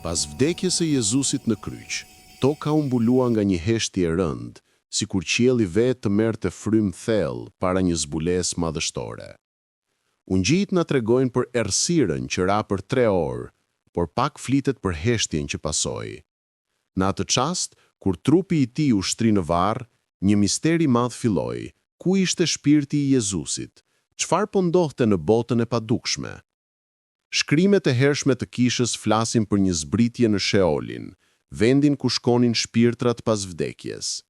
Pas vdekjes së Jezusit në kryq, toka u mbulua nga një heshtje e rëndë, sikur qielli vetë të merrte frymë thellë para një zbulesë madhështore. Ungjijt na tregojnë për errësirën që ra për 3 orë, por pak flitet për heshtjen që pasoi. Në atë çast, kur trupi i tij u shtri në varr, një mister i madh filloi. Ku ishte shpirti i Jezusit? Çfarë po ndodhte në botën e padukshme? Shkrimet e hershme të kishës flasin për një zbritje në Sheolin, vendin ku shkonin shpirtrat pas vdekjes.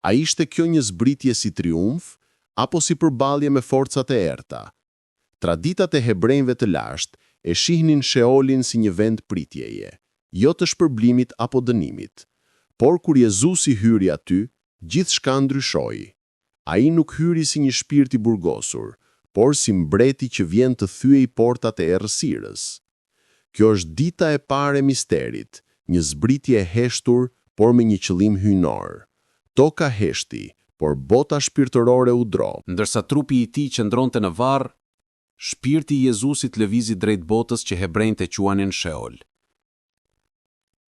A ishte kjo një zbritje si triumf, apo si përballje me forcat e errta? Traditat e hebrejve të lashtë e shihnin Sheolin si një vend pritjeje, jo të shpërblimit apo dënimit. Por kur Jezusi hyri aty, gjithçka ndryshoi. Ai nuk hyri si një shpirt i burgosur, por si mbreti që vjen të thyej portat e errësirës. Kjo është dita e parë e misterit, një zbritje e heshtur, por me një qëllim hyjnor. Toka heshti, por bota shpirtërore u dro. Ndërsa trupi i tij qëndronte në varr, shpirti i Jezusit lëvizi drejt botës që hebrejt e quanin Sheol.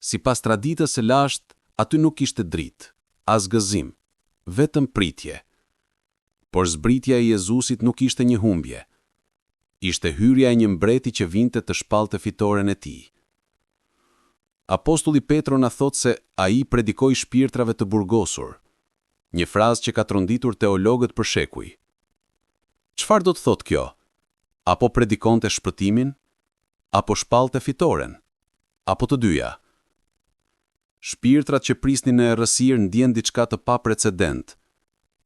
Sipas traditës së lashtë, aty nuk ishte dritë, as gëzim, vetëm pritje. Por zbritja e Jezusit nuk ishte një humbje. Ishte hyrja e një mbreti që vinte të shpallte fitoren e tij. Apostulli Petro na thot se ai predikoi shpirtrave të burgosur, një frazë që ka tronditur teologët për shekuj. Çfarë do të thotë kjo? Apo predikonte shpëtimin, apo shpallte fitoren, apo të dyja? Shpirtrat që prisnin në errësirë ndjen diçka të paprecedent,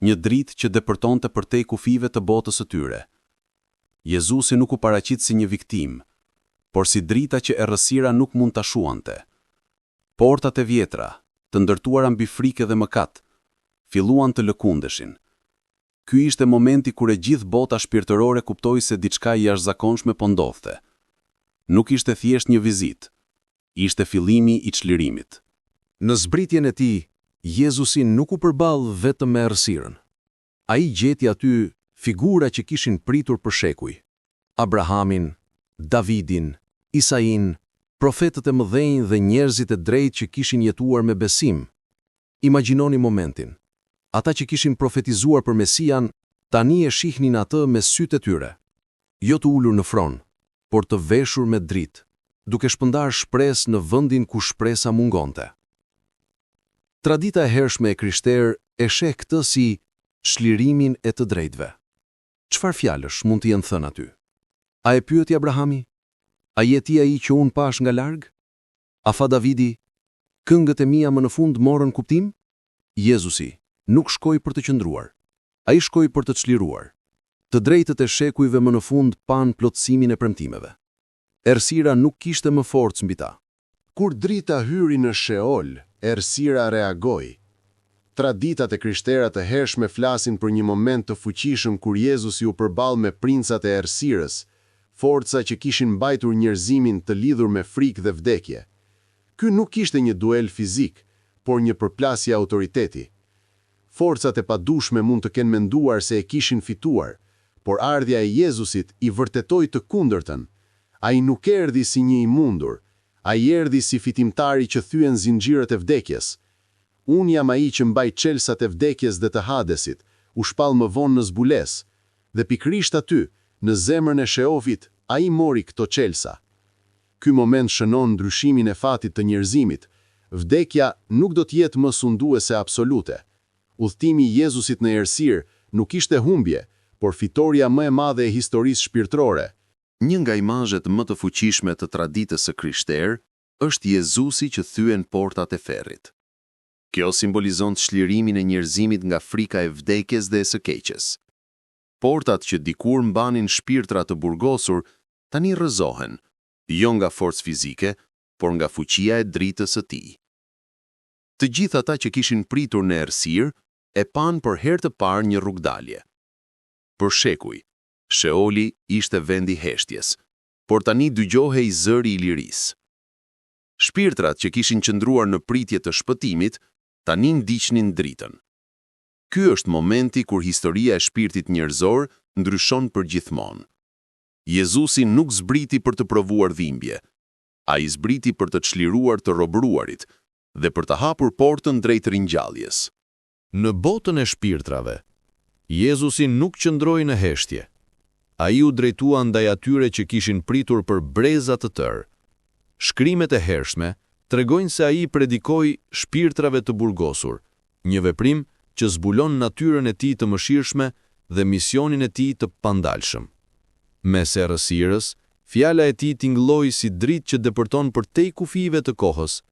një dritë që depërtonte përtej kufive të botës së tyre. Jezusi nuk u paraqit si një viktim, por si drita që errësira nuk mund ta shuante. Portat e vjetra, të ndërtuara mbi frikë dhe mëkat, filluan të lëkundeshin. Ky ishte momenti kur e gjithë bota shpirtërore kuptoi se diçka jashtëzakonshme po ndodhte. Nuk ishte thjesht një vizitë, ishte fillimi i çlirimit. Në zbritjen e tij, Jezusi nuk u përball vetëm me errësirën. Ai gjeti aty figura që kishin pritur për shekuj. Abrahamin, Davidin, Isain, profetët e mëdhenj dhe njerëzit e drejtë që kishin jetuar me besim. Imagjinoni momentin. Ata që kishin profetizuar për Mesian, tani e shihnin atë me sytë e tyre. Jo të ulur në fron, por të veshur me dritë, duke shpërndar shpresë në vendin ku shpresa mungonte. Tradita e hershme e krishterë e sheh këtë si çlirimin e të drejtëve. Çfarë fjalësh mund të jenë thënë aty? A e pyeti Abrahami? A je ti ai që unë pash nga larg? A tha Davidi, këngët e mia më në fund morën kuptim? Jezusi nuk shkoi për të qëndruar. Ai shkoi për të çliruar. Të drejtët e shekujve më në fund pan plotësimin e premtimeve. Errësira nuk kishte më forcë mbi ta. Kur drita hyri në Sheol, errësira reagoi. Traditat e krishterat të hershme flasin për një moment të fuqishëm kur Jezusi u përball me princat e errësirës, forca që kishin mbajtur njerëzimin të lidhur me frikë dhe vdekje. Ky nuk ishte një duel fizik, por një përplasje autoriteti. Forcat e padushme mund të kenë menduar se e kishin fituar, por ardhja e Jezusit i vërtetoi të kundërtën. Ai nuk erdhi si një i mundur, ai erdhi si fitimtari që thyen zinxhirët e vdekjes. Unë jam ai që mbaj çelsat e vdekjes dhe të Hadesit, u shpall më vonë në zbulesë, dhe pikërisht aty, në zemrën e Sheofit, ai mori këto çelsa. Ky moment shënon ndryshimin e fatit të njerëzimit. Vdekja nuk do të jetë më sunduese absolute. Udhtimi i Jezusit në errësirë nuk ishte humbje, por fitoria më e madhe e historisë shpirtërore. Një nga imazhet më të fuqishme të traditës së krishterë është Jezusi që thyen portat e ferrit. Kjo simbolizon çlirimin e njerëzimit nga frika e vdekjes dhe e së keqes. Portat që dikur mbanin shpirtra të burgosur, tani rrëzohen, jo nga forcë fizike, por nga fuqia e dritës së tij. Të gjithë ata që kishin pritur në errësirë e pan për herë të parë një rrugdalje. Për shekuj, Sheoli ishte vendi heshtjes, por tani dëgjohej zëri i lirisë. Shpirtrat që kishin qëndruar në pritje të shpëtimit, tani ndiqnin dritën. Ky është momenti kur historia e shpirtit njerëzor ndryshon përgjithmonë. Jezusi nuk zbriti për të provuar dhimbje, A i zbriti për të çliruar të robëruarit dhe për të hapur portën drejt ringjalljes. Në botën e shpirtrave, Jezusi nuk qëndroi në heshtje. Ai u drejtua ndaj atyre që kishin pritur për breza të tërë. Shkrimet e hershme tregojnë se ai predikoi shpirtrave të burgosur, një veprim që zbulon natyrën e tij të mëshirshme dhe misionin e tij të pandalshëm. Mes errësirës, fjala e tij tingëlloi si dritë që depërton përtej kufive të kohës.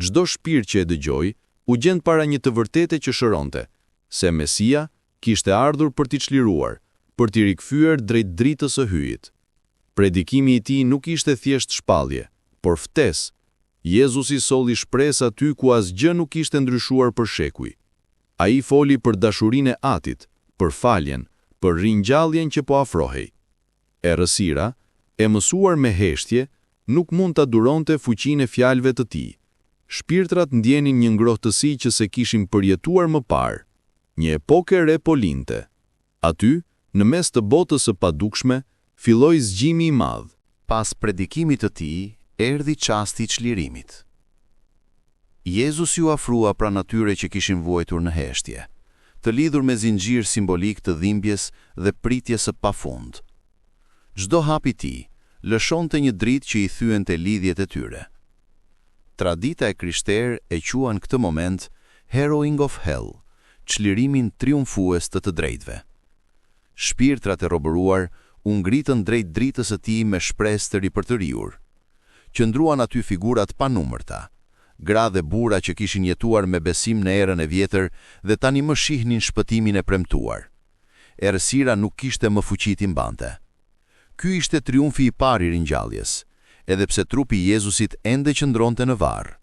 Çdo shpirt që e dëgjoi u gjend para një të vërtete që shëronte, se Mesia kishte ardhur për t'i çliruar, për t'i rikthyer drejt dritës së hyjit. Predikimi i tij nuk ishte thjesht shpallje, por ftesë. Jezusi solli shpresë aty ku asgjë nuk ishte ndryshuar për shekuj. Ai foli për dashurinë e Atit, për faljen, për ringjalljen që po afrohej. Errësira, e mësuar me heshtje, nuk mund ta duronte fuqinë e fjalëve të tij. Shpirtrat ndjenin një ngrohtësi që se kishin përjetuar më parë. Një epokë e re po linte. Aty, në mes të botës së padukshme, filloi zgjimi i madh. Pas predikimit të tij, erdhi çasti i çlirimit. Jezusi u afrua pranë atyre që kishin vuajtur në heshtje, të lidhur me zinxhir simbolik të dhimbjes dhe pritjes së pafund. Çdo hap i tij lëshonte një dritë që i thyente lidhjet e tyre. Tradita e krishterë e quan këtë moment Harrowing of Hell, çlirimin triumfues të drejtëve. Shpirtrat e robëruar u ngritën drejt dritës së tij me shpresë të ripërtëriur. Qëndruan aty figurat panumërta, gra dhe burra që kishin jetuar me besim në erën e vjetër dhe tani më shihnin shpëtimin e premtuar. Errësira nuk kishte më fuqi t'i mbante. Ky ishte triumfi i parë i ringjalljes, edhe pse trupi i Jezusit ende qëndronte në varr.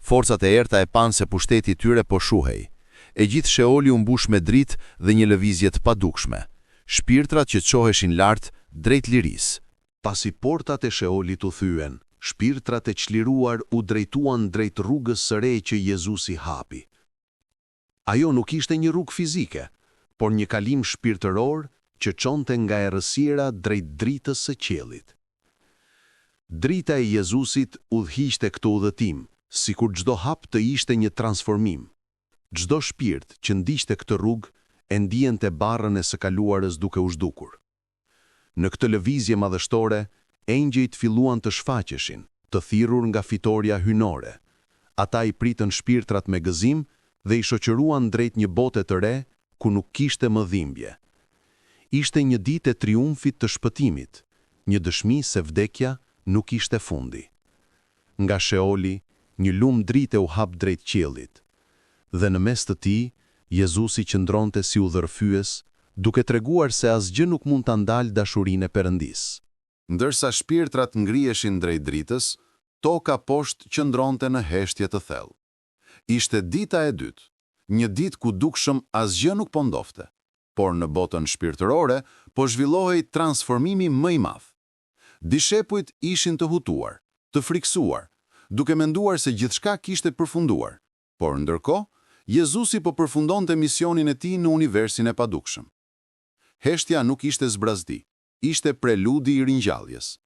Forcat e errta e panë se pushteti i tyre po shuhej. E gjithë Sheoli u mbush me dritë dhe një lëvizje të padukshme. Shpirtrat që çoheshin lart drejt lirisë. Pasi portat e Sheolit u thyen, shpirtrat e çliruar u drejtuan drejt rrugës së re që Jezusi hapi. Ajo nuk ishte një rrugë fizike, por një kalim shpirtëror që çonte nga errësira drejt dritës së qiellit. Drita e Jezusit udhëhiqte këtë udhëtim, sikur çdo hap të ishte një transformim. Çdo shpirt që ndiqte këtë rrugë e ndjente barrën e së kaluarës duke u zhdukur. Në këtë lëvizje madhështore, engjëjt filluan të shfaqeshin, të thirrur nga fitoria hynore. Ata i pritën shpirtrat me gëzim dhe i shoqëruan drejt një bote të re ku nuk kishte më dhimbje. Ishte një ditë e triumfit të shpëtimit, një dëshmi se vdekja nuk ishte fundi. Nga Sheoli, një lumë drite u hap drejt qiellit, dhe në mes të tij, Jezusi qëndronte si udhërfyes, duke treguar se asgjë nuk mund ta ndalë dashurinë e Perëndisë. Ndërsa shpirtrat ngriheshin drejt dritës, toka poshtë qëndronte në heshtje të thellë. Ishte dita e dytë, një ditë ku dukshëm asgjë nuk po ndofte, por në botën shpirtërore po zhvillohej transformimi më i madh. Dishepujt ishin të hutuar, të friksuar, duke menduar se gjithçka kishte përfunduar, por ndërkohë Jezusi po përfundonte misionin e tij në universin e padukshëm. Heshtja nuk ishte zbrazdi, ishte preludi i ringjalljes.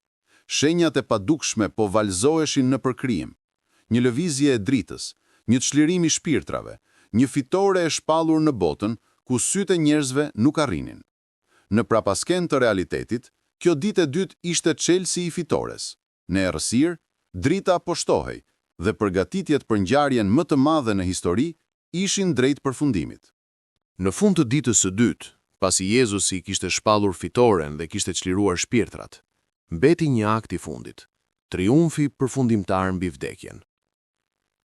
Shenjat e padukshme po valzoheshin në përkrijim, një lëvizje e dritës, një çlirim i shpirtrave, një fitore e shpallur në botën ku sytë e njerëzve nuk arrinin. Në prapasken të realitetit, kjo ditë e dytë ishte çelësi i fitores. Në errësirë, drita po shtohej dhe përgatitjet për ngjarjen më të madhe në histori ishin drejt përfundimit. Në fund të ditës së dytë, pasi Jezusi kishte shpallur fitoren dhe kishte çliruar shpirtrat, mbeti një akt i fundit, triumfi përfundimtar mbi vdekjen.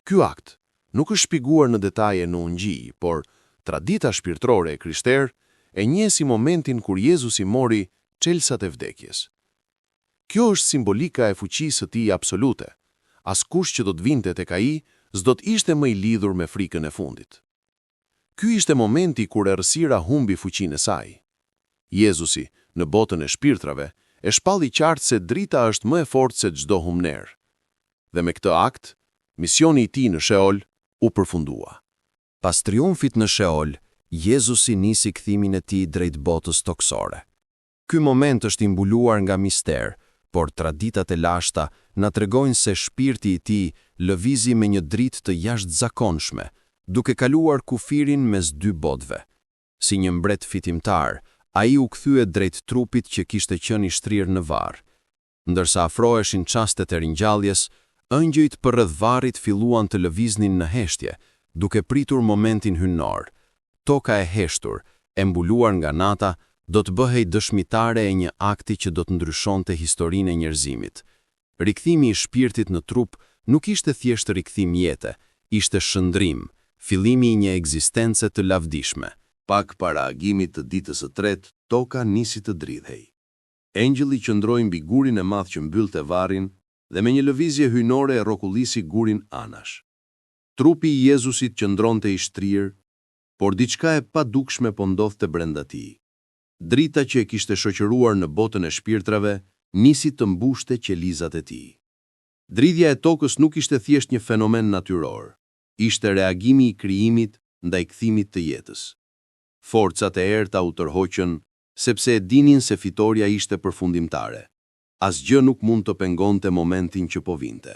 Ky akt nuk është shpjeguar në detaje në Ungjil, por tradita shpirtërore e krishterë e njeh si momentin kur Jezusi mori çelësat e vdekjes. Kjo është simbolika e fuqisë së tij absolute. Askush që do të vinte tek ai s'do të ishte më i lidhur me frikën e fundit. Ky ishte momenti kur errësira humbi fuqinë e saj. Jezusi, në botën e shpirtrave, e shpalli qartë se drita është më e fortë se çdo humner. Dhe me këtë akt, misioni i tij në Sheol u përfundua. Pas triumfit në Sheol, Jezusi nisi kthimin e tij drejt botës toksore. Ky moment është i mbuluar nga mister, por traditat e lashta na tregojnë se shpirti i tij lëvizi me një dritë të jashtëzakonshme, duke kaluar kufirin mes dy botëve. Si një mbret fitimtar, ai u kthye drejt trupit që kishte qenë i shtrirë në varr. Ndërsa afroheshin çastet e ringjalljes, ëngjëjt përreth varrit filluan të lëviznin në heshtje, duke pritur momentin hyjnor. Toka e heshtur, e mbuluar nga nata, do të bëhej dëshmitare e një akti që do të ndryshonte historinë e njerëzimit. Rikthimi i shpirtit në trup nuk ishte thjesht rikthim jete, ishte shëndrim, fillimi i një ekzistence të lavdishme. Pak para agimit të ditës së tretë, toka nisi të dridhej. Engjëlli qëndroi mbi gurin e madh që mbyllte varrin dhe me një lëvizje hyjnore e rrokullisi gurin anash. Trupi i Jezusit qëndronte i shtrirë, por diçka e padukshme po ndodhte brenda tij. Drita që e kishte shoqëruar në botën e shpirtrave nisi të mbushte qelizat e tij. Dridhja e tokës nuk ishte thjesht një fenomen natyror, ishte reagimi i krijimit ndaj kthimit të jetës. Forcat e errta u tërhoqën, sepse e dinin se fitoria ishte përfundimtare. Asgjë nuk mund të pengonte momentin që po vinte.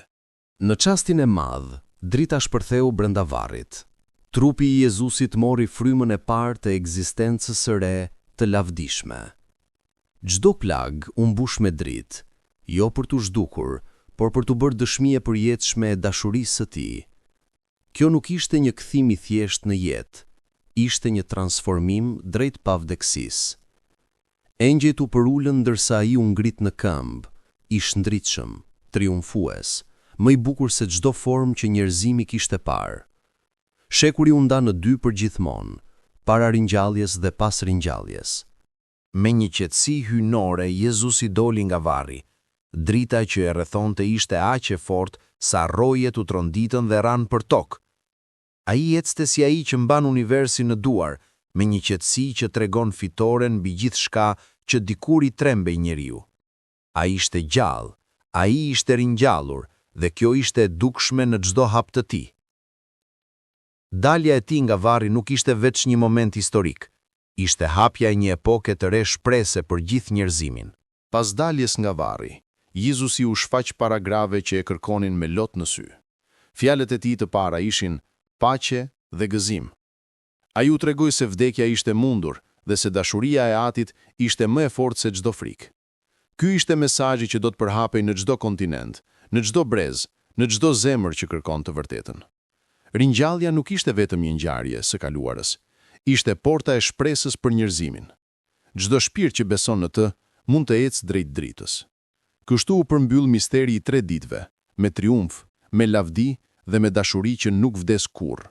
Në çastin e madh, drita shpërtheu brenda varrit. Trupi i Jezusit mori frymën e parë të ekzistencës së re të lavdishme. Çdo plag u mbush me dritë, jo për t'u zhdukur, por për t'u bërë dëshmi e përjetshme e dashurisë së tij. Kjo nuk ishte një kthim i thjeshtë në jetë, ishte një transformim drejt pavdekësisë. Engjëjt u përulën ndërsa ai u ngrit në këmbë, i shndritshëm, triumfues, më i bukur se çdo formë që njerëzimi kishte parë. Shekuri u nda në dy përgjithmonë, para ringjalljes dhe pas ringjalljes. Me një qetësi hyjnore, Jezusi doli nga varri. Drita që e rrethonte ishte aq e fortë sa rrojet u tronditën dhe ranë për tokë. Ai ecste si ai që mban universin në duar, me një qetësi që tregon fitoren mbi gjithçka që dikur i trembej njeriu. Ai ishte gjallë, ai ishte ringjallur, dhe kjo ishte e dukshme në çdo hap të tij. Dalja e tij nga varri nuk ishte veç një moment historik, ishte hapja e një epoke të re shprese për gjithë njerëzimin. Pas daljes nga varri, Jezusi u shfaq para grave që e kërkonin me lot në sy. Fjalët e tij të para ishin paqe dhe gëzim. Ai u tregoi se vdekja ishte mundur dhe se dashuria e Atit ishte më e fortë se çdo frikë. Ky ishte mesazhi që do të përhapej në çdo kontinent, në çdo brez, në çdo zemër që kërkon të vërtetën. Ringjallja nuk ishte vetëm një ngjarje së kaluarës, ishte porta e shpresës për njerëzimin. Çdo shpirt që beson në të mund të ecë drejt dritës. Kështu u përmbyll misteri i 3 ditëve, me triumf, me lavdi dhe me dashuri që nuk vdes kurrë.